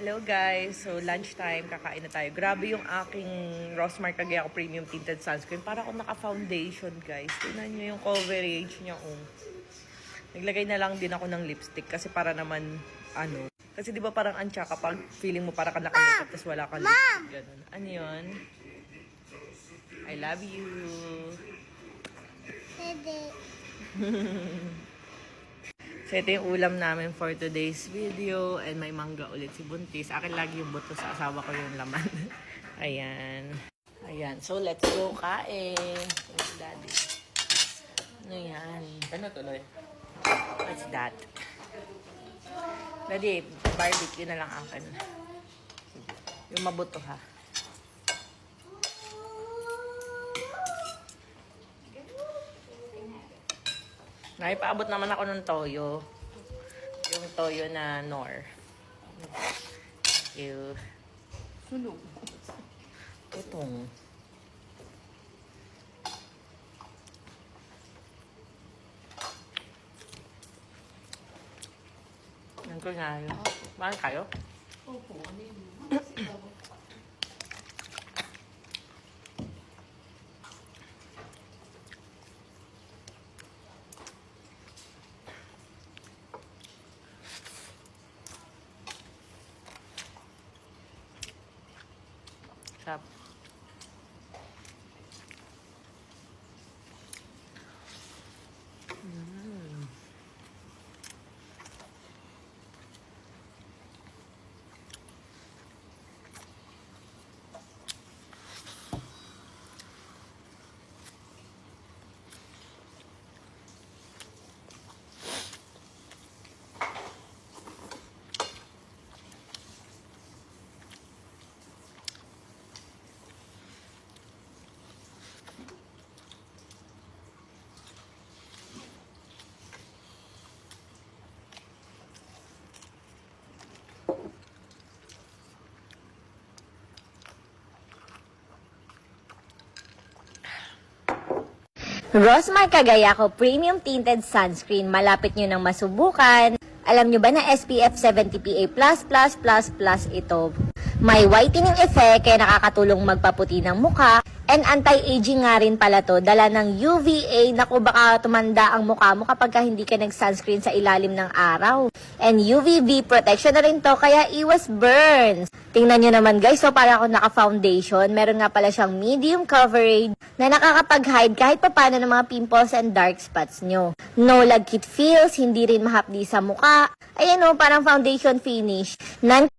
Hello guys, so lunchtime, kakain na tayo. Grabe yung aking Rosmar Cagayaco Premium Tinted Sunscreen. Para akong naka-foundation guys. Tingnan nyo yung coverage niya. Naglagay na lang din ako ng lipstick kasi para naman, kasi di ba parang antya kapag feeling mo para ka naka-makeup tapos wala ka lipstick. Ganun. Ano yun? I love you. So, ito yung ulam namin for today's video. And may mangga ulit si Buntis. Akin lagi yung buto, sa asawa ko yung laman. Ayan. Ayan. So, let's go kain. Where's daddy? Ano yan? Ano tuloy? What's that? Daddy, barbecue na lang akin. Yung mabuto ha. Naipaabot naman ako ng toyo. Yung toyo na Knorr. Thank you. Sunog. Itong. Yan ko nga yun. Mahal kayo? Opo, ano yun? Sarap. Rosmar Cagayaco Premium Tinted Sunscreen. Malapit nyo nang masubukan. Alam nyo ba na SPF 70 PA++++ ito? May whitening effect kaya nakakatulong magpaputi ng mukha. And anti-aging nga rin pala to. Dala ng UVA. Naku, baka tumanda ang mukha mo kapag hindi ka nag-sunscreen sa ilalim ng araw. And UVB protection na rin to kaya iwas burns. Tingnan nyo naman guys, so para ako naka-foundation. Meron nga pala siyang medium coverage na nakakapag-hide kahit papano ng mga pimples and dark spots nyo. No lagkit feels, hindi rin mahapdi sa mukha. Ayan o, parang foundation finish.